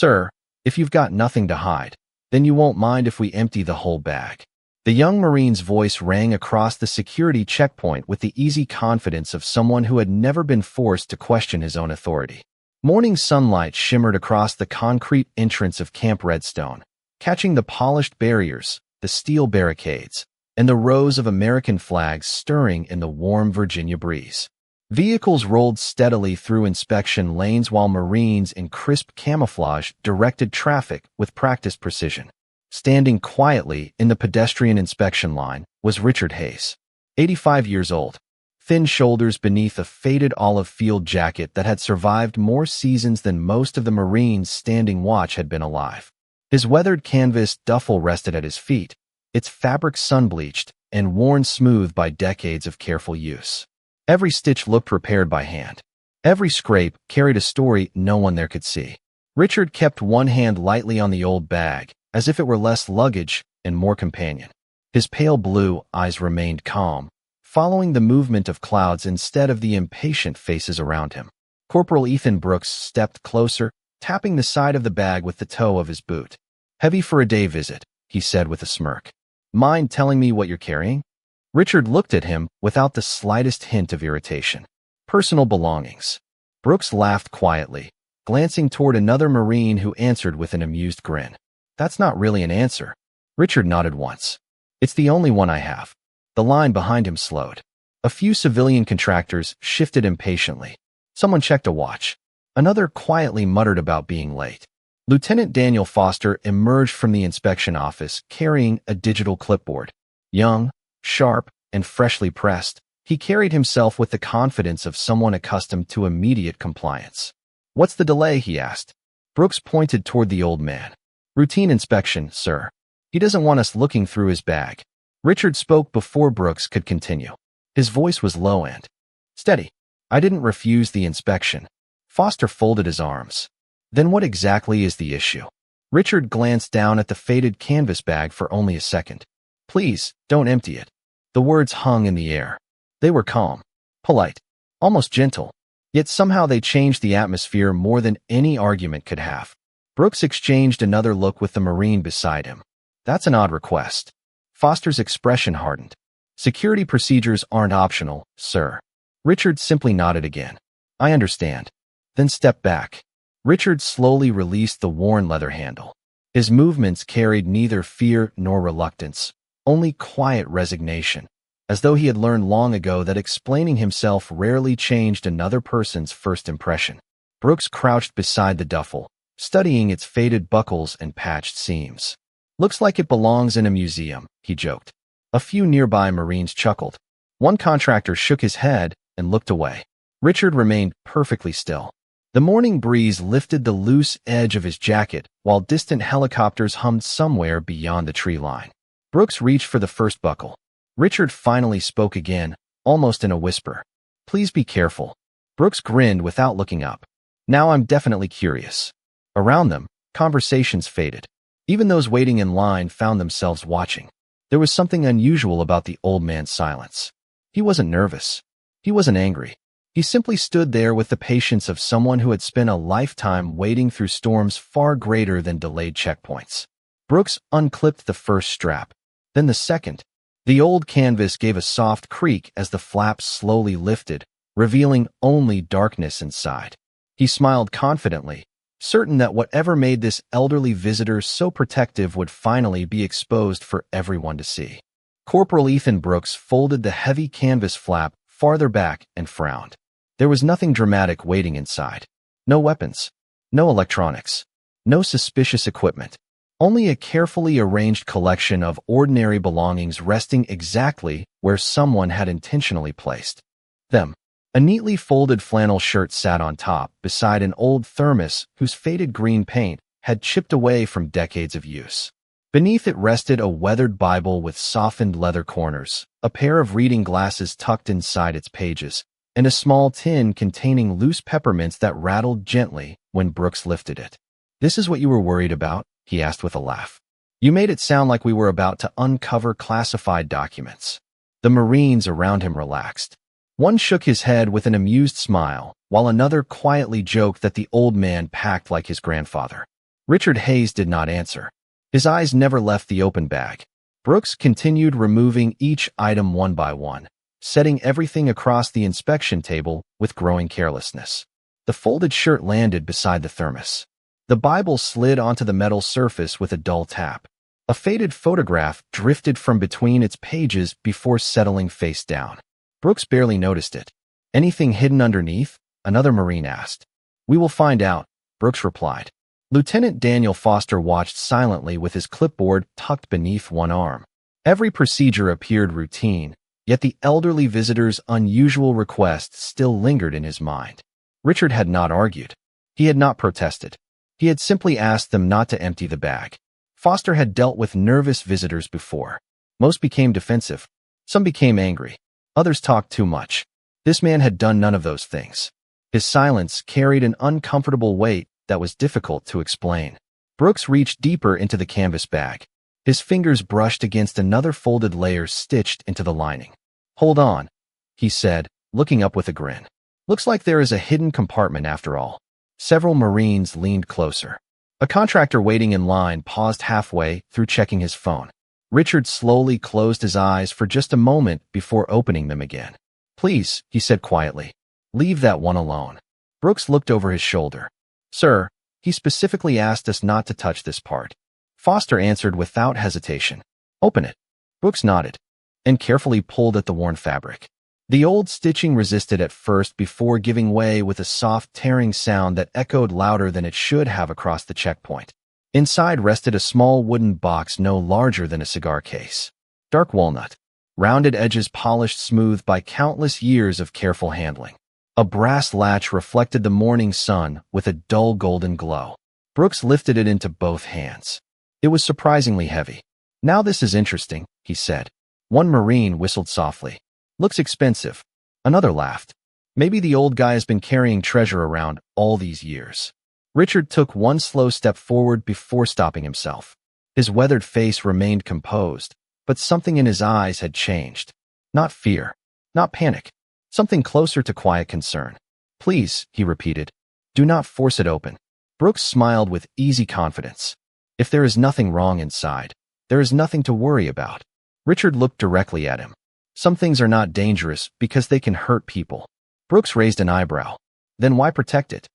Sir, if you've got nothing to hide, then you won't mind if we empty the whole bag. The young Marine's voice rang across the security checkpoint with the easy confidence of someone who had never been forced to question his own authority. Morning sunlight shimmered across the concrete entrance of Camp Redstone, catching the polished barriers, the steel barricades, and the rows of American flags stirring in the warm Virginia breeze. Vehicles rolled steadily through inspection lanes while Marines in crisp camouflage directed traffic with practiced precision. Standing quietly in the pedestrian inspection line was Richard Hayes, 85 years old, thin shoulders beneath a faded olive field jacket that had survived more seasons than most of the Marines standing watch had been alive. His weathered canvas duffel rested at his feet, its fabric sun-bleached and worn smooth by decades of careful use. Every stitch looked repaired by hand. Every scrape carried a story no one there could see. Richard kept one hand lightly on the old bag, as if it were less luggage and more companion. His pale blue eyes remained calm, following the movement of clouds instead of the impatient faces around him. Corporal Ethan Brooks stepped closer, tapping the side of the bag with the toe of his boot. "Heavy for a day visit," he said with a smirk. "Mind telling me what you're carrying?" Richard looked at him without the slightest hint of irritation. "Personal belongings." Brooks laughed quietly, glancing toward another Marine who answered with an amused grin. "That's not really an answer." Richard nodded once. "It's the only one I have." The line behind him slowed. A few civilian contractors shifted impatiently. Someone checked a watch. Another quietly muttered about being late. Lieutenant Daniel Foster emerged from the inspection office carrying a digital clipboard. Young, sharp, and freshly pressed, he carried himself with the confidence of someone accustomed to immediate compliance. "What's the delay?" he asked. Brooks pointed toward the old man. "Routine inspection, sir. He doesn't want us looking through his bag." Richard spoke before Brooks could continue. His voice was low and steady. "I didn't refuse the inspection." Foster folded his arms. "Then what exactly is the issue?" Richard glanced down at the faded canvas bag for only a second. "Please, don't empty it." The words hung in the air. They were calm, polite, almost gentle, yet somehow they changed the atmosphere more than any argument could have. Brooks exchanged another look with the Marine beside him. "That's an odd request." Foster's expression hardened. "Security procedures aren't optional, sir." Richard simply nodded again. "I understand." Then stepped back. Richard slowly released the worn leather handle. His movements carried neither fear nor reluctance, only quiet resignation, as though he had learned long ago that explaining himself rarely changed another person's first impression. Brooks crouched beside the duffel, studying its faded buckles and patched seams. "Looks like it belongs in a museum," he joked. A few nearby Marines chuckled. One contractor shook his head and looked away. Richard remained perfectly still. The morning breeze lifted the loose edge of his jacket while distant helicopters hummed somewhere beyond the tree line. Brooks reached for the first buckle. Richard finally spoke again, almost in a whisper. "Please be careful." Brooks grinned without looking up. "Now I'm definitely curious." Around them, conversations faded. Even those waiting in line found themselves watching. There was something unusual about the old man's silence. He wasn't nervous. He wasn't angry. He simply stood there with the patience of someone who had spent a lifetime wading through storms far greater than delayed checkpoints. Brooks unclipped the first strap, then the second. The old canvas gave a soft creak as the flaps slowly lifted, revealing only darkness inside. He smiled confidently, certain that whatever made this elderly visitor so protective would finally be exposed for everyone to see. Corporal Ethan Brooks folded the heavy canvas flap farther back and frowned. There was nothing dramatic waiting inside. No weapons, no electronics, no suspicious equipment. Only a carefully arranged collection of ordinary belongings resting exactly where someone had intentionally placed them. A neatly folded flannel shirt sat on top, beside an old thermos whose faded green paint had chipped away from decades of use. Beneath it rested a weathered Bible with softened leather corners, a pair of reading glasses tucked inside its pages, and a small tin containing loose peppermints that rattled gently when Brooks lifted it. "This is what you were worried about?" he asked with a laugh. "You made it sound like we were about to uncover classified documents." The Marines around him relaxed. One shook his head with an amused smile, while another quietly joked that the old man packed like his grandfather. Richard Hayes did not answer. His eyes never left the open bag. Brooks continued removing each item one by one, setting everything across the inspection table with growing carelessness. The folded shirt landed beside the thermos. The Bible slid onto the metal surface with a dull tap. A faded photograph drifted from between its pages before settling face down. Brooks barely noticed it. "Anything hidden underneath?" another Marine asked. "We will find out," Brooks replied. Lieutenant Daniel Foster watched silently with his clipboard tucked beneath one arm. Every procedure appeared routine, yet the elderly visitor's unusual request still lingered in his mind. Richard had not argued. He had not protested. He had simply asked them not to empty the bag. Foster had dealt with nervous visitors before. Most became defensive. Some became angry. Others talked too much. This man had done none of those things. His silence carried an uncomfortable weight that was difficult to explain. Brooks reached deeper into the canvas bag. His fingers brushed against another folded layer stitched into the lining. "Hold on," he said, looking up with a grin. "Looks like there is a hidden compartment after all." Several Marines leaned closer. A contractor waiting in line paused halfway through checking his phone. Richard slowly closed his eyes for just a moment before opening them again. "Please," he said quietly, "leave that one alone." Brooks looked over his shoulder. "Sir, he specifically asked us not to touch this part." Foster answered without hesitation. "Open it." Brooks nodded and carefully pulled at the worn fabric. The old stitching resisted at first before giving way with a soft tearing sound that echoed louder than it should have across the checkpoint. Inside rested a small wooden box no larger than a cigar case. Dark walnut, rounded edges polished smooth by countless years of careful handling. A brass latch reflected the morning sun with a dull golden glow. Brooks lifted it into both hands. It was surprisingly heavy. "Now this is interesting," he said. One Marine whistled softly. "Looks expensive." Another laughed. "Maybe the old guy has been carrying treasure around all these years." Richard took one slow step forward before stopping himself. His weathered face remained composed, but something in his eyes had changed. Not fear, not panic, something closer to quiet concern. "Please," he repeated, "do not force it open." Brooks smiled with easy confidence. "If there is nothing wrong inside, there is nothing to worry about." Richard looked directly at him. "Some things are not dangerous because they can hurt people." Brooks raised an eyebrow. "Then why protect it?"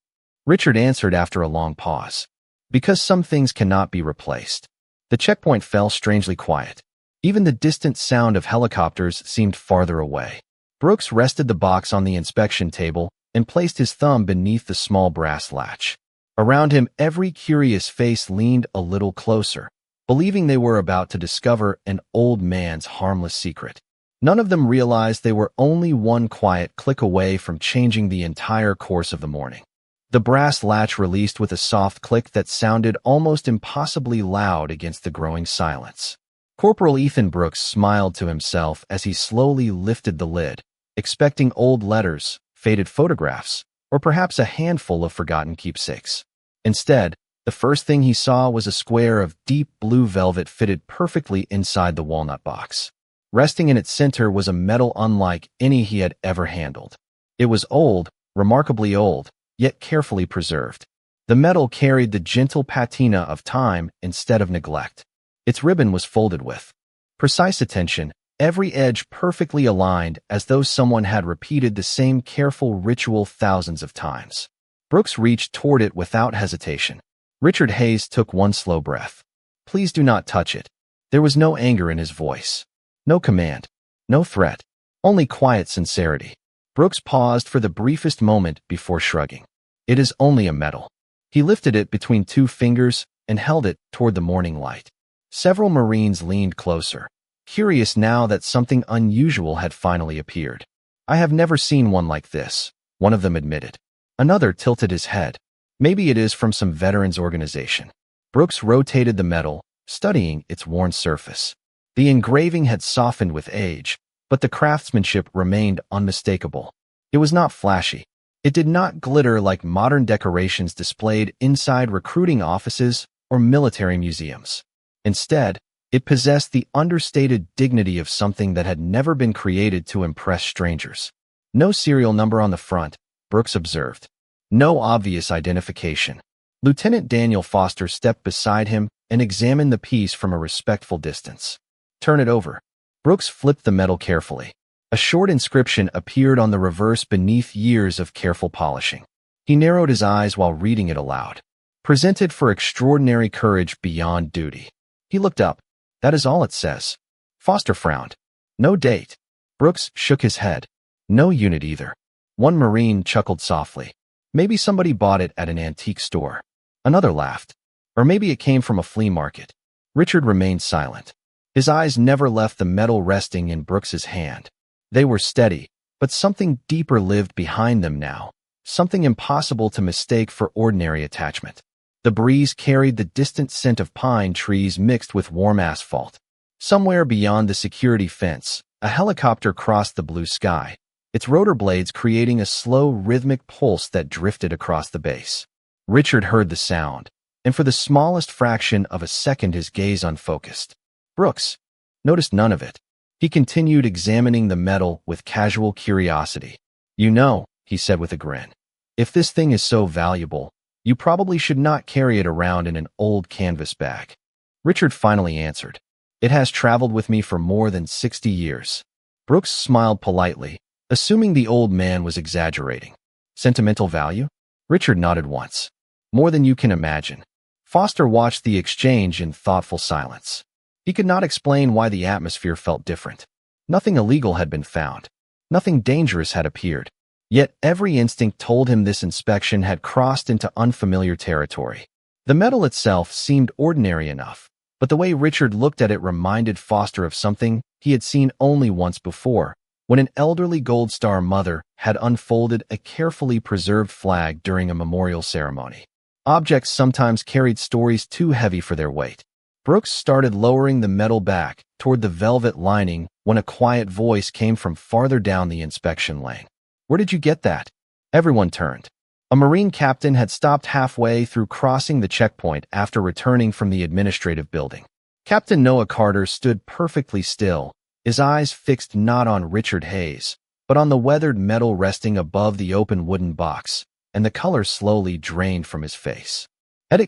Richard answered after a long pause. "Because some things cannot be replaced." The checkpoint fell strangely quiet. Even the distant sound of helicopters seemed farther away. Brooks rested the box on the inspection table and placed his thumb beneath the small brass latch. Around him, every curious face leaned a little closer, believing they were about to discover an old man's harmless secret. None of them realized they were only one quiet click away from changing the entire course of the morning. The brass latch released with a soft click that sounded almost impossibly loud against the growing silence. Corporal Ethan Brooks smiled to himself as he slowly lifted the lid, expecting old letters, faded photographs, or perhaps a handful of forgotten keepsakes. Instead, the first thing he saw was a square of deep blue velvet fitted perfectly inside the walnut box. Resting in its center was a metal unlike any he had ever handled. It was old, remarkably old, yet carefully preserved. The metal carried the gentle patina of time instead of neglect. Its ribbon was folded with precise attention, every edge perfectly aligned as though someone had repeated the same careful ritual thousands of times. Brooks reached toward it without hesitation. Richard Hayes took one slow breath. "Please do not touch it." There was no anger in his voice. No command. No threat. Only quiet sincerity. Brooks paused for the briefest moment before shrugging. "It is only a metal." He lifted it between two fingers and held it toward the morning light. Several Marines leaned closer, curious now that something unusual had finally appeared. "I have never seen one like this," one of them admitted. Another tilted his head. "Maybe it is from some veterans organization." Brooks rotated the metal, studying its worn surface. The engraving had softened with age, but the craftsmanship remained unmistakable. It was not flashy. It did not glitter like modern decorations displayed inside recruiting offices or military museums. Instead, it possessed the understated dignity of something that had never been created to impress strangers. No serial number on the front, Brooks observed. No obvious identification. Lieutenant Daniel Foster stepped beside him and examined the piece from a respectful distance. Turn it over. Brooks flipped the metal carefully. A short inscription appeared on the reverse beneath years of careful polishing. He narrowed his eyes while reading it aloud. Presented for extraordinary courage beyond duty. He looked up. That is all it says. Foster frowned. No date. Brooks shook his head. No unit either. One Marine chuckled softly. Maybe somebody bought it at an antique store. Another laughed. Or maybe it came from a flea market. Richard remained silent. His eyes never left the metal resting in Brooks's hand. They were steady, but something deeper lived behind them now. Something impossible to mistake for ordinary attachment. The breeze carried the distant scent of pine trees mixed with warm asphalt. Somewhere beyond the security fence, a helicopter crossed the blue sky, its rotor blades creating a slow, rhythmic pulse that drifted across the base. Richard heard the sound, and for the smallest fraction of a second his gaze unfocused. Brooks noticed none of it. He continued examining the metal with casual curiosity. You know, he said with a grin, if this thing is so valuable, you probably should not carry it around in an old canvas bag. Richard finally answered. It has traveled with me for more than 60 years. Brooks smiled politely, assuming the old man was exaggerating. Sentimental value? Richard nodded once. More than you can imagine. Foster watched the exchange in thoughtful silence. He could not explain why the atmosphere felt different. Nothing illegal had been found. Nothing dangerous had appeared. Yet every instinct told him this inspection had crossed into unfamiliar territory. The metal itself seemed ordinary enough, but the way Richard looked at it reminded Foster of something he had seen only once before, when an elderly Gold Star mother had unfolded a carefully preserved flag during a memorial ceremony. Objects sometimes carried stories too heavy for their weight. Brooks started lowering the metal back toward the velvet lining when a quiet voice came from farther down the inspection lane. Where did you get that? Everyone turned. A Marine captain had stopped halfway through crossing the checkpoint after returning from the administrative building. Captain Noah Carter stood perfectly still, his eyes fixed not on Richard Hayes, but on the weathered metal resting above the open wooden box, and the color slowly drained from his face.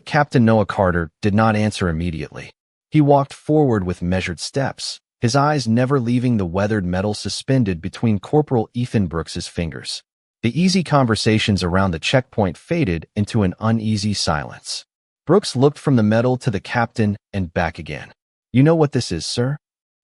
Captain Noah Carter did not answer immediately. He walked forward with measured steps, his eyes never leaving the weathered metal suspended between Corporal Ethan Brooks's fingers. The easy conversations around the checkpoint faded into an uneasy silence. Brooks looked from the metal to the captain and back again. You know what this is, sir?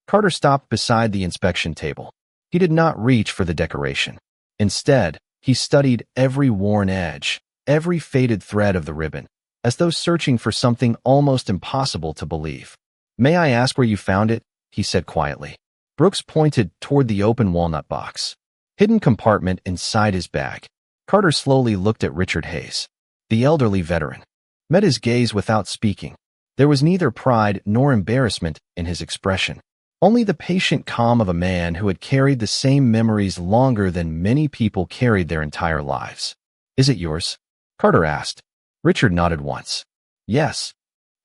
Carter stopped beside the inspection table. He did not reach for the decoration. Instead, he studied every worn edge, every faded thread of the ribbon, as though searching for something almost impossible to believe. May I ask where you found it? He said quietly. Brooks pointed toward the open walnut box. Hidden compartment inside his bag. Carter slowly looked at Richard Hayes. The elderly veteran met his gaze without speaking. There was neither pride nor embarrassment in his expression. Only the patient calm of a man who had carried the same memories longer than many people carried their entire lives. Is it yours? Carter asked. Richard nodded once. Yes.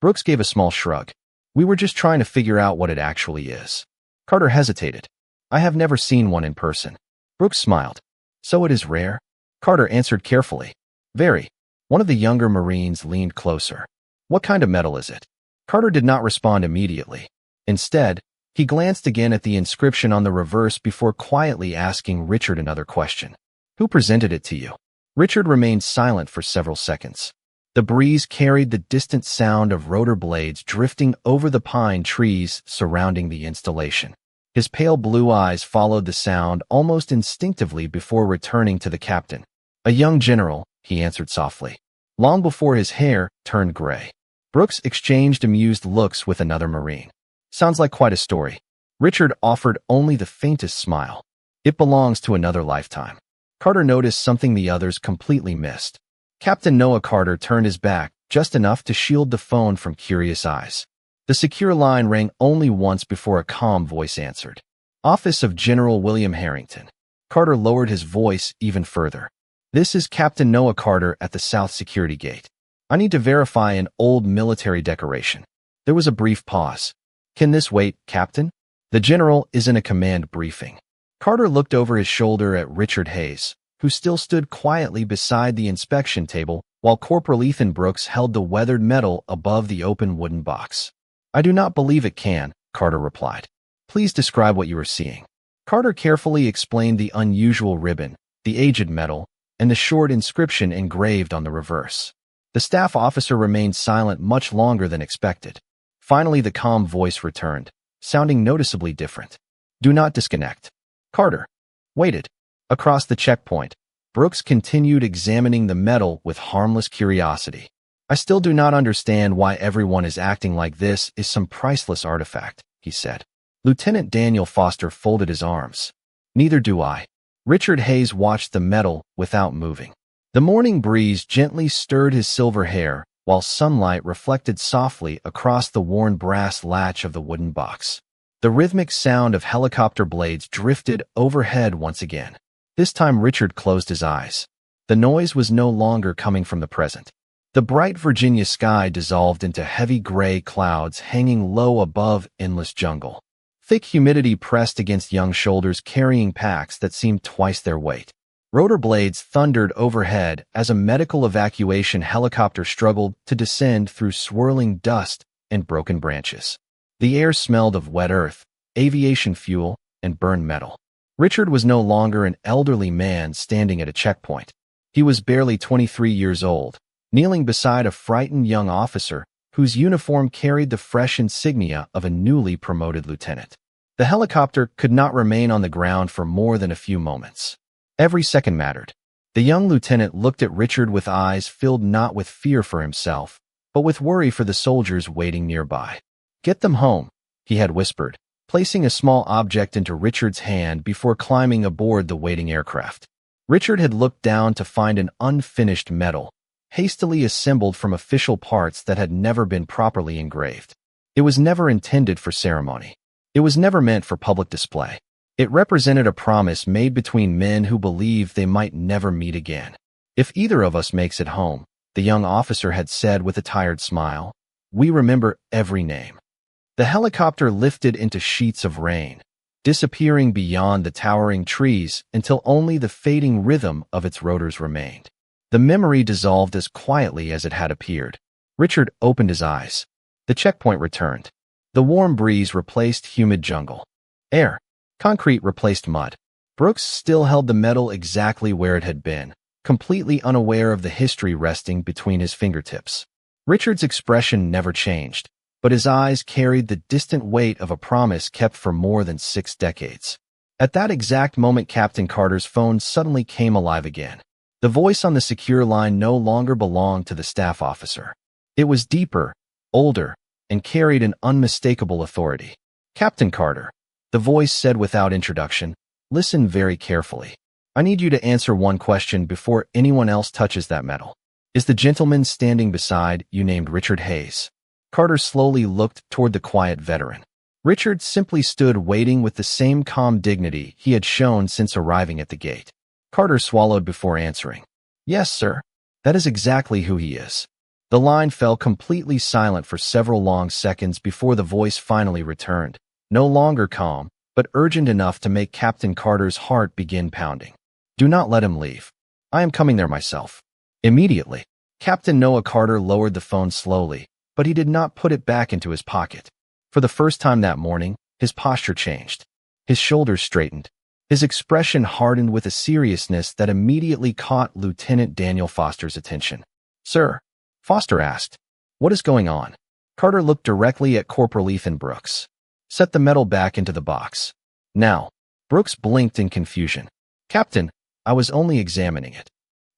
Brooks gave a small shrug. We were just trying to figure out what it actually is. Carter hesitated. I have never seen one in person. Brooks smiled. So it is rare? Carter answered carefully. Very. One of the younger Marines leaned closer. What kind of metal is it? Carter did not respond immediately. Instead, he glanced again at the inscription on the reverse before quietly asking Richard another question. Who presented it to you? Richard remained silent for several seconds. The breeze carried the distant sound of rotor blades drifting over the pine trees surrounding the installation. His pale blue eyes followed the sound almost instinctively before returning to the captain. A young general, he answered softly, long before his hair turned gray. Brooks exchanged amused looks with another Marine. Sounds like quite a story. Richard offered only the faintest smile. It belongs to another lifetime. Carter noticed something the others completely missed. Captain Noah Carter turned his back just enough to shield the phone from curious eyes. The secure line rang only once before a calm voice answered. Office of General William Harrington. Carter lowered his voice even further. This is Captain Noah Carter at the South Security Gate. I need to verify an old military decoration. There was a brief pause. Can this wait, Captain? The general is in a command briefing. Carter looked over his shoulder at Richard Hayes, who still stood quietly beside the inspection table, while Corporal Ethan Brooks held the weathered metal above the open wooden box. "I do not believe it can," Carter replied. "Please describe what you are seeing." Carter carefully explained the unusual ribbon, the aged metal, and the short inscription engraved on the reverse. The staff officer remained silent much longer than expected. Finally, the calm voice returned, sounding noticeably different. "Do not disconnect." Carter waited. Across the checkpoint, Brooks continued examining the metal with harmless curiosity. "I still do not understand why everyone is acting like this is some priceless artifact," he said. Lieutenant Daniel Foster folded his arms. "Neither do I." Richard Hayes watched the metal without moving. The morning breeze gently stirred his silver hair, while sunlight reflected softly across the worn brass latch of the wooden box. The rhythmic sound of helicopter blades drifted overhead once again. This time Richard closed his eyes. The noise was no longer coming from the present. The bright Virginia sky dissolved into heavy gray clouds hanging low above endless jungle. Thick humidity pressed against young shoulders carrying packs that seemed twice their weight. Rotor blades thundered overhead as a medical evacuation helicopter struggled to descend through swirling dust and broken branches. The air smelled of wet earth, aviation fuel, and burned metal. Richard was no longer an elderly man standing at a checkpoint. He was barely 23 years old, kneeling beside a frightened young officer whose uniform carried the fresh insignia of a newly promoted lieutenant. The helicopter could not remain on the ground for more than a few moments. Every second mattered. The young lieutenant looked at Richard with eyes filled not with fear for himself, but with worry for the soldiers waiting nearby. "Get them home," he had whispered, placing a small object into Richard's hand before climbing aboard the waiting aircraft. Richard had looked down to find an unfinished medal, hastily assembled from official parts that had never been properly engraved. It was never intended for ceremony. It was never meant for public display. It represented a promise made between men who believed they might never meet again. "If either of us makes it home," the young officer had said with a tired smile, "we remember every name." The helicopter lifted into sheets of rain, disappearing beyond the towering trees until only the fading rhythm of its rotors remained. The memory dissolved as quietly as it had appeared. Richard opened his eyes. The checkpoint returned. The warm breeze replaced humid jungle. Air. Concrete replaced mud. Brooks still held the metal exactly where it had been, completely unaware of the history resting between his fingertips. Richard's expression never changed, but his eyes carried the distant weight of a promise kept for more than 6 decades. At that exact moment, Captain Carter's phone suddenly came alive again. The voice on the secure line no longer belonged to the staff officer. It was deeper, older, and carried an unmistakable authority. "Captain Carter," the voice said without introduction, "listen very carefully. I need you to answer one question before anyone else touches that metal. Is the gentleman standing beside you named Richard Hayes?" Carter slowly looked toward the quiet veteran. Richard simply stood waiting with the same calm dignity he had shown since arriving at the gate. Carter swallowed before answering. "Yes, sir. That is exactly who he is." The line fell completely silent for several long seconds before the voice finally returned, no longer calm, but urgent enough to make Captain Carter's heart begin pounding. "Do not let him leave. I am coming there myself." Immediately, Captain Noah Carter lowered the phone slowly, but he did not put it back into his pocket. For the first time that morning, his posture changed. His shoulders straightened. His expression hardened with a seriousness that immediately caught Lieutenant Daniel Foster's attention. "Sir," Foster asked, "what is going on?" Carter looked directly at Corporal Ethan Brooks. "Set the metal back into the box. Now." Brooks blinked in confusion. "Captain, I was only examining it."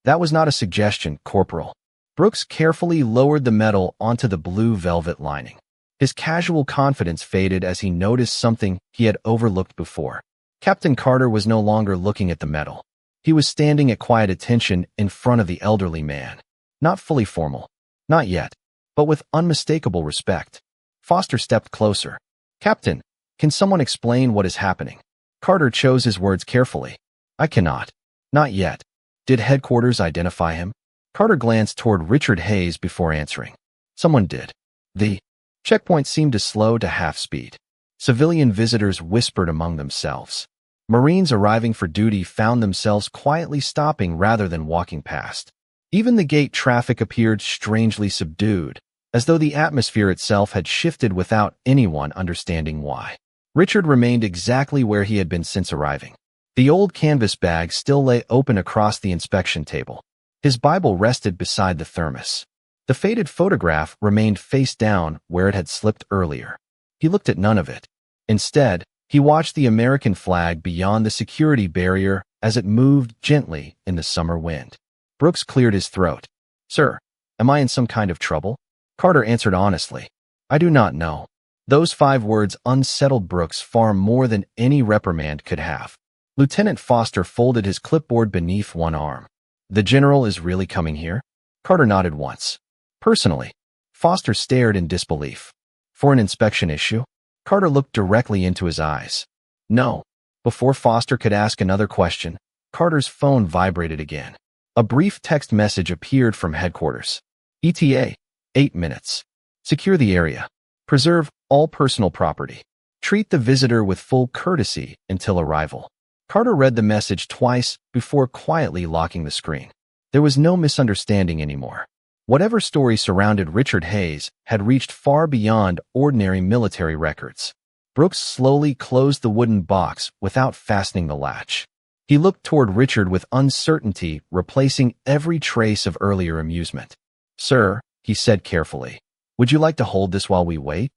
"That was not a suggestion, Corporal." Brooks carefully lowered the metal onto the blue velvet lining. His casual confidence faded as he noticed something he had overlooked before. Captain Carter was no longer looking at the metal. He was standing at quiet attention in front of the elderly man. Not fully formal. Not yet. But with unmistakable respect. Foster stepped closer. "Captain, can someone explain what is happening?" Carter chose his words carefully. "I cannot. Not yet. Did headquarters identify him?" Carter glanced toward Richard Hayes before answering. "Someone did." The checkpoint seemed to slow to half speed. Civilian visitors whispered among themselves. Marines arriving for duty found themselves quietly stopping rather than walking past. Even the gate traffic appeared strangely subdued, as though the atmosphere itself had shifted without anyone understanding why. Richard remained exactly where he had been since arriving. The old canvas bag still lay open across the inspection table. His Bible rested beside the thermos. The faded photograph remained face down where it had slipped earlier. He looked at none of it. Instead, he watched the American flag beyond the security barrier as it moved gently in the summer wind. Brooks cleared his throat. "Sir, am I in some kind of trouble?" Carter answered honestly. "I do not know." Those 5 words unsettled Brooks far more than any reprimand could have. Lieutenant Foster folded his clipboard beneath one arm. "The general is really coming here?" Carter nodded once. "Personally?" Foster stared in disbelief. "For an inspection issue?" Carter looked directly into his eyes. "No." Before Foster could ask another question, Carter's phone vibrated again. A brief text message appeared from headquarters. "ETA, 8 minutes. Secure the area. Preserve all personal property. Treat the visitor with full courtesy until arrival." Carter read the message twice before quietly locking the screen. There was no misunderstanding anymore. Whatever story surrounded Richard Hayes had reached far beyond ordinary military records. Brooks slowly closed the wooden box without fastening the latch. He looked toward Richard with uncertainty replacing every trace of earlier amusement. "Sir," he said carefully, "would you like to hold this while we wait?"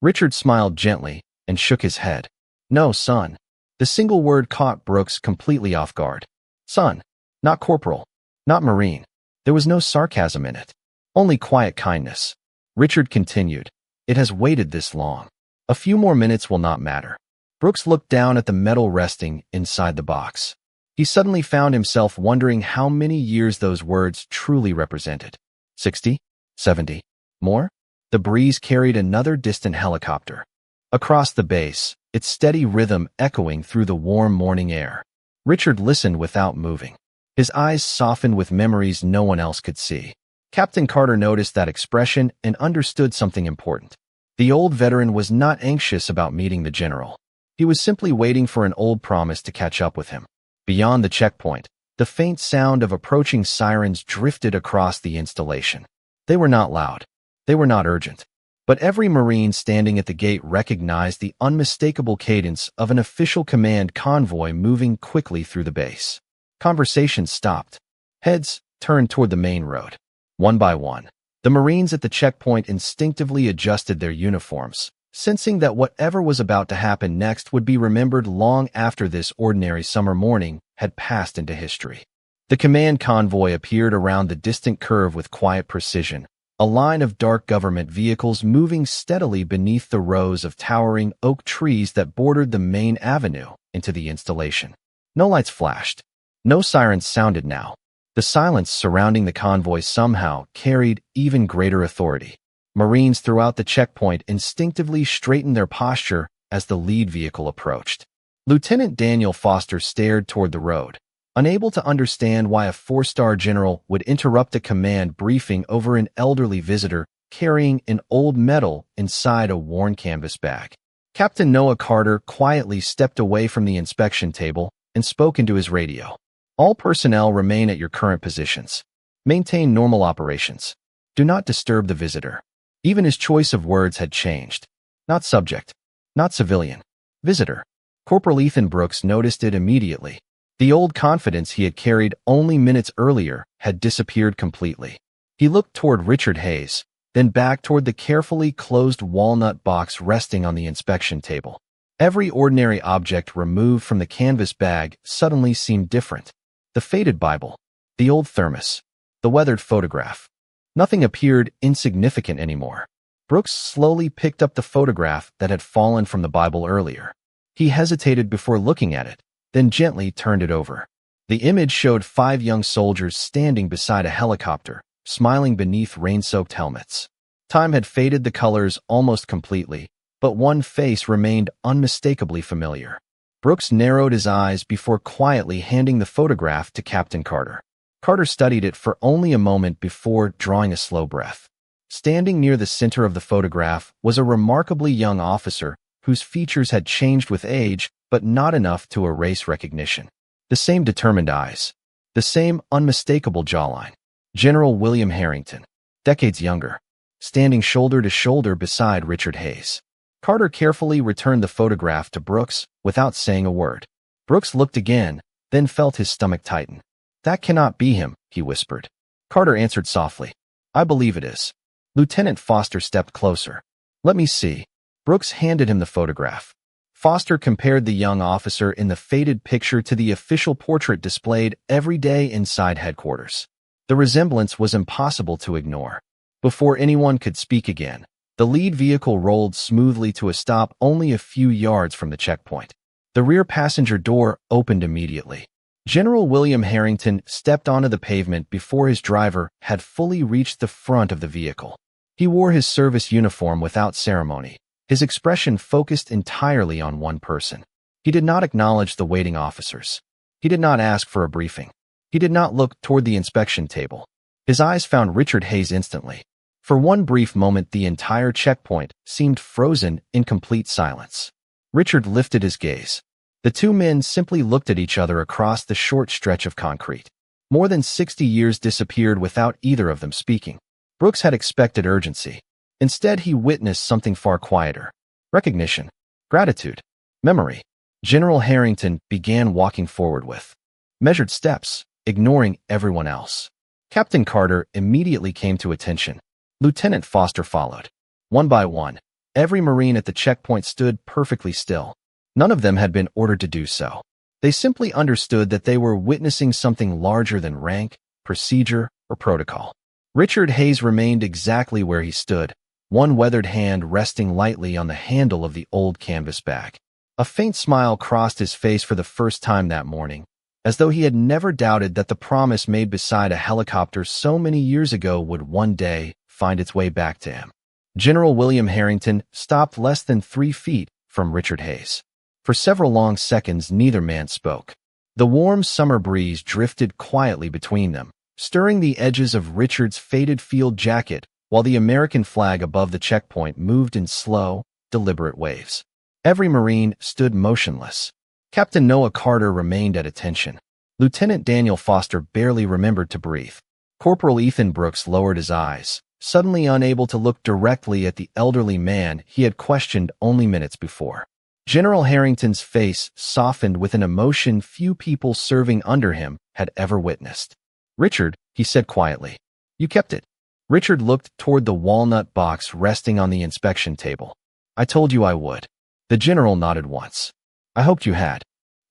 Richard smiled gently and shook his head. "No, son." The single word caught Brooks completely off guard. Son, not corporal, not Marine. There was no sarcasm in it, only quiet kindness. Richard continued, "It has waited this long. A few more minutes will not matter." Brooks looked down at the metal resting inside the box. He suddenly found himself wondering how many years those words truly represented. 60? 70? More? The breeze carried another distant helicopter. Across the base, its steady rhythm echoing through the warm morning air. Richard listened without moving. His eyes softened with memories no one else could see. Captain Carter noticed that expression and understood something important. The old veteran was not anxious about meeting the general. He was simply waiting for an old promise to catch up with him. Beyond the checkpoint, the faint sound of approaching sirens drifted across the installation. They were not loud. They were not urgent. But every Marine standing at the gate recognized the unmistakable cadence of an official command convoy moving quickly through the base. Conversations stopped. Heads turned toward the main road. One by one, the Marines at the checkpoint instinctively adjusted their uniforms, sensing that whatever was about to happen next would be remembered long after this ordinary summer morning had passed into history. The command convoy appeared around the distant curve with quiet precision, a line of dark government vehicles moving steadily beneath the rows of towering oak trees that bordered the main avenue into the installation. No lights flashed. No sirens sounded now. The silence surrounding the convoy somehow carried even greater authority. Marines throughout the checkpoint instinctively straightened their posture as the lead vehicle approached. Lieutenant Daniel Foster stared toward the road, unable to understand why a 4-star general would interrupt a command briefing over an elderly visitor carrying an old medal inside a worn canvas bag. Captain Noah Carter quietly stepped away from the inspection table and spoke into his radio. "All personnel remain at your current positions. Maintain normal operations. Do not disturb the visitor." Even his choice of words had changed. Not subject. Not civilian. Visitor. Corporal Ethan Brooks noticed it immediately. The old confidence he had carried only minutes earlier had disappeared completely. He looked toward Richard Hayes, then back toward the carefully closed walnut box resting on the inspection table. Every ordinary object removed from the canvas bag suddenly seemed different. The faded Bible, the old thermos, the weathered photograph. Nothing appeared insignificant anymore. Brooks slowly picked up the photograph that had fallen from the Bible earlier. He hesitated before looking at it, then gently turned it over. The image showed 5 young soldiers standing beside a helicopter, smiling beneath rain-soaked helmets. Time had faded the colors almost completely, but one face remained unmistakably familiar. Brooks narrowed his eyes before quietly handing the photograph to Captain Carter. Carter studied it for only a moment before drawing a slow breath. Standing near the center of the photograph was a remarkably young officer whose features had changed with age, but not enough to erase recognition. The same determined eyes, the same unmistakable jawline. General William Harrington, decades younger, standing shoulder to shoulder beside Richard Hayes. Carter carefully returned the photograph to Brooks without saying a word. Brooks looked again, then felt his stomach tighten. "That cannot be him," he whispered. Carter answered softly, "I believe it is." Lieutenant Foster stepped closer. "Let me see." Brooks handed him the photograph. Foster compared the young officer in the faded picture to the official portrait displayed every day inside headquarters. The resemblance was impossible to ignore. Before anyone could speak again, the lead vehicle rolled smoothly to a stop only a few yards from the checkpoint. The rear passenger door opened immediately. General William Harrington stepped onto the pavement before his driver had fully reached the front of the vehicle. He wore his service uniform without ceremony, his expression focused entirely on one person. He did not acknowledge the waiting officers. He did not ask for a briefing. He did not look toward the inspection table. His eyes found Richard Hayes instantly. For one brief moment, the entire checkpoint seemed frozen in complete silence. Richard lifted his gaze. The two men simply looked at each other across the short stretch of concrete. More than 60 years disappeared without either of them speaking. Brooks had expected urgency. Instead, he witnessed something far quieter. Recognition, gratitude, memory. General Harrington began walking forward with measured steps, ignoring everyone else. Captain Carter immediately came to attention. Lieutenant Foster followed. One by one, every Marine at the checkpoint stood perfectly still. None of them had been ordered to do so. They simply understood that they were witnessing something larger than rank, procedure, or protocol. Richard Hayes remained exactly where he stood, one weathered hand resting lightly on the handle of the old canvas bag. A faint smile crossed his face for the first time that morning, as though he had never doubted that the promise made beside a helicopter so many years ago would one day find its way back to him. General William Harrington stopped less than 3 feet from Richard Hayes. For several long seconds, neither man spoke. The warm summer breeze drifted quietly between them, stirring the edges of Richard's faded field jacket, while the American flag above the checkpoint moved in slow, deliberate waves. Every Marine stood motionless. Captain Noah Carter remained at attention. Lieutenant Daniel Foster barely remembered to breathe. Corporal Ethan Brooks lowered his eyes, suddenly unable to look directly at the elderly man he had questioned only minutes before. General Harrington's face softened with an emotion few people serving under him had ever witnessed. "Richard," he said quietly, "you kept it." Richard looked toward the walnut box resting on the inspection table. "I told you I would." The general nodded once. "I hoped you had."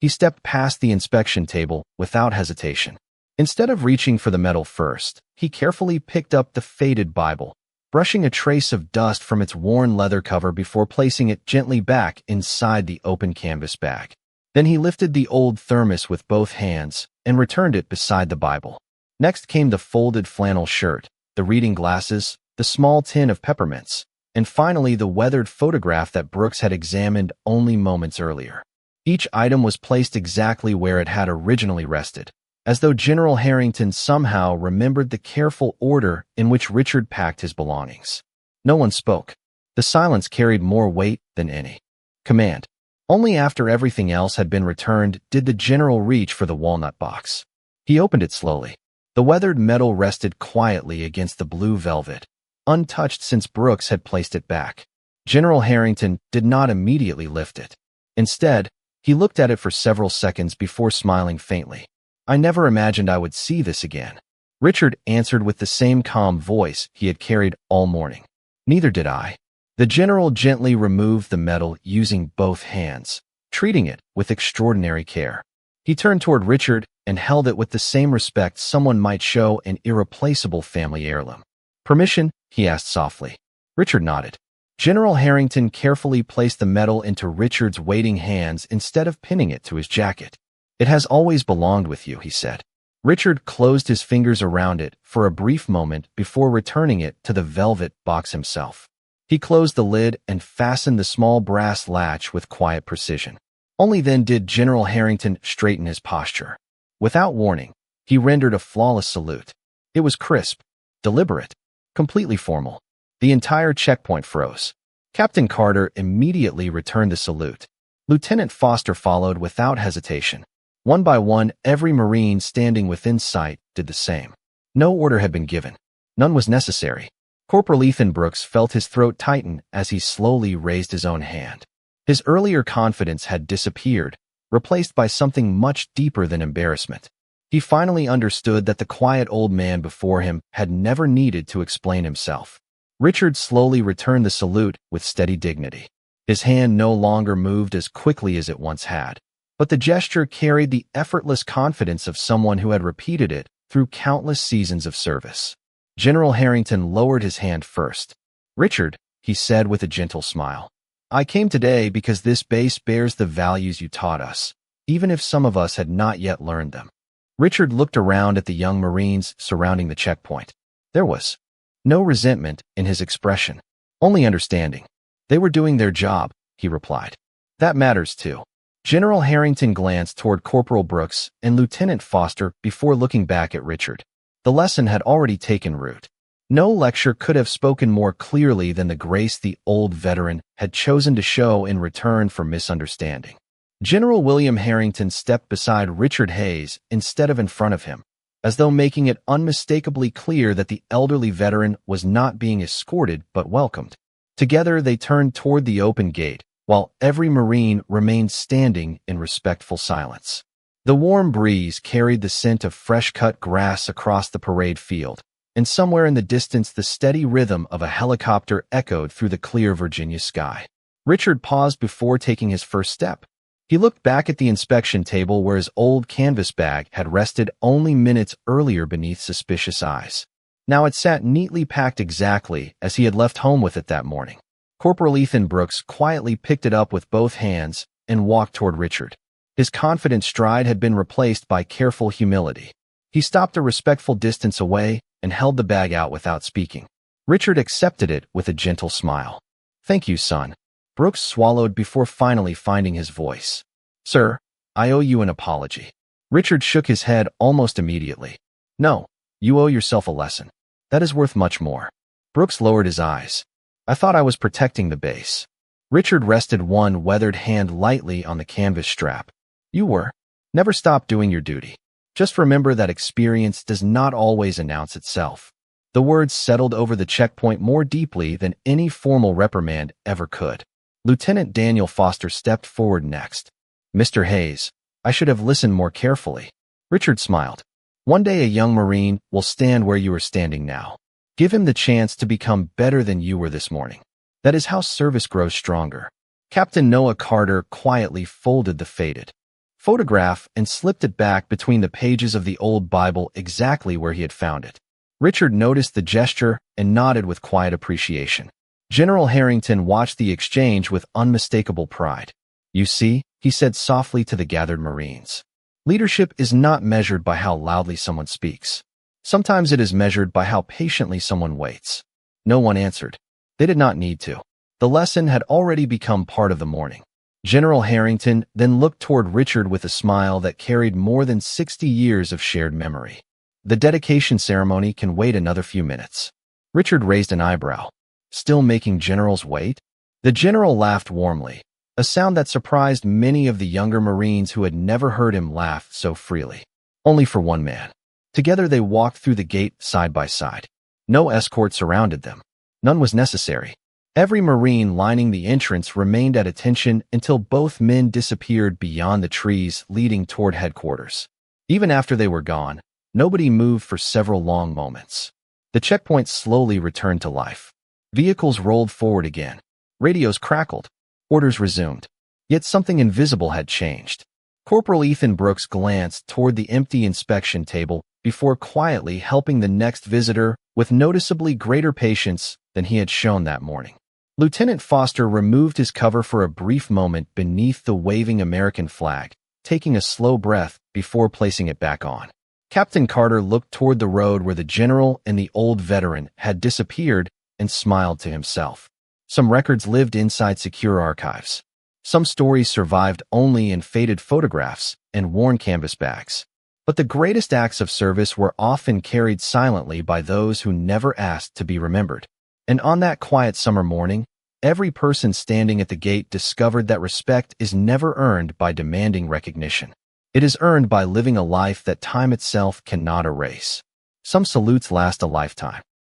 He stepped past the inspection table without hesitation. Instead of reaching for the medal first, he carefully picked up the faded Bible, brushing a trace of dust from its worn leather cover before placing it gently back inside the open canvas bag. Then he lifted the old thermos with both hands and returned it beside the Bible. Next came the folded flannel shirt, the reading glasses, the small tin of peppermints, and finally the weathered photograph that Brooks had examined only moments earlier. Each item was placed exactly where it had originally rested, as though General Harrington somehow remembered the careful order in which Richard packed his belongings. No one spoke. The silence carried more weight than any command. Only after everything else had been returned did the general reach for the walnut box. He opened it slowly. The weathered metal rested quietly against the blue velvet, untouched since Brooks had placed it back. General Harrington did not immediately lift it. Instead, he looked at it for several seconds before smiling faintly. "I never imagined I would see this again." Richard answered with the same calm voice he had carried all morning. "Neither did I." The general gently removed the medal using both hands, treating it with extraordinary care. He turned toward Richard and held it with the same respect someone might show an irreplaceable family heirloom. "Permission?" he asked softly. Richard nodded. General Harrington carefully placed the medal into Richard's waiting hands instead of pinning it to his jacket. "It has always belonged with you," he said. Richard closed his fingers around it for a brief moment before returning it to the velvet box himself. He closed the lid and fastened the small brass latch with quiet precision. Only then did General Harrington straighten his posture. Without warning, he rendered a flawless salute. It was crisp, deliberate, completely formal. The entire checkpoint froze. Captain Carter immediately returned the salute. Lieutenant Foster followed without hesitation. One by one, every Marine standing within sight did the same. No order had been given. None was necessary. Corporal Ethan Brooks felt his throat tighten as he slowly raised his own hand. His earlier confidence had disappeared, replaced by something much deeper than embarrassment. He finally understood that the quiet old man before him had never needed to explain himself. Richard slowly returned the salute with steady dignity. His hand no longer moved as quickly as it once had, but the gesture carried the effortless confidence of someone who had repeated it through countless seasons of service. General Harrington lowered his hand first. "Richard," he said with a gentle smile, "I came today because this base bears the values you taught us, even if some of us had not yet learned them." Richard looked around at the young Marines surrounding the checkpoint. There was no resentment in his expression, only understanding. "They were doing their job," he replied. "That matters too." General Harrington glanced toward Corporal Brooks and Lieutenant Foster before looking back at Richard. The lesson had already taken root. No lecture could have spoken more clearly than the grace the old veteran had chosen to show in return for misunderstanding. General William Harrington stepped beside Richard Hayes instead of in front of him, as though making it unmistakably clear that the elderly veteran was not being escorted but welcomed. Together they turned toward the open gate, while every Marine remained standing in respectful silence. The warm breeze carried the scent of fresh-cut grass across the parade field, and somewhere in the distance the steady rhythm of a helicopter echoed through the clear Virginia sky. Richard paused before taking his first step. He looked back at the inspection table where his old canvas bag had rested only minutes earlier beneath suspicious eyes. Now it sat neatly packed exactly as he had left home with it that morning. Corporal Ethan Brooks quietly picked it up with both hands and walked toward Richard. His confident stride had been replaced by careful humility. He stopped a respectful distance away and held the bag out without speaking. Richard accepted it with a gentle smile. "Thank you, son." Brooks swallowed before finally finding his voice. "Sir, I owe you an apology." Richard shook his head almost immediately. "No, you owe yourself a lesson. That is worth much more." Brooks lowered his eyes. "I thought I was protecting the base." Richard rested one weathered hand lightly on the canvas strap. "You were. Never stop doing your duty. Just remember that experience does not always announce itself." The words settled over the checkpoint more deeply than any formal reprimand ever could. Lieutenant Daniel Foster stepped forward next. "Mr. Hayes, I should have listened more carefully." Richard smiled. "One day a young Marine will stand where you are standing now. Give him the chance to become better than you were this morning. That is how service grows stronger." Captain Noah Carter quietly folded the faded photograph and slipped it back between the pages of the old Bible exactly where he had found it. Richard noticed the gesture and nodded with quiet appreciation. General Harrington watched the exchange with unmistakable pride. "You see," he said softly to the gathered Marines, "leadership is not measured by how loudly someone speaks. Sometimes it is measured by how patiently someone waits." No one answered. They did not need to. The lesson had already become part of the morning. General Harrington then looked toward Richard with a smile that carried more than 60 years of shared memory. "The dedication ceremony can wait another few minutes." Richard raised an eyebrow. "Still making generals wait?" The general laughed warmly, a sound that surprised many of the younger Marines who had never heard him laugh so freely. Only for one man. Together they walked through the gate side by side. No escort surrounded them. None was necessary. Every Marine lining the entrance remained at attention until both men disappeared beyond the trees leading toward headquarters. Even after they were gone, nobody moved for several long moments. The checkpoint slowly returned to life. Vehicles rolled forward again. Radios crackled. Orders resumed. Yet something invisible had changed. Corporal Ethan Brooks glanced toward the empty inspection table before quietly helping the next visitor with noticeably greater patience than he had shown that morning. Lieutenant Foster removed his cover for a brief moment beneath the waving American flag, taking a slow breath before placing it back on. Captain Carter looked toward the road where the general and the old veteran had disappeared and smiled to himself. Some records lived inside secure archives. Some stories survived only in faded photographs and worn canvas bags. But the greatest acts of service were often carried silently by those who never asked to be remembered. And on that quiet summer morning, every person standing at the gate discovered that respect is never earned by demanding recognition. It is earned by living a life that time itself cannot erase. Some salutes last a lifetime.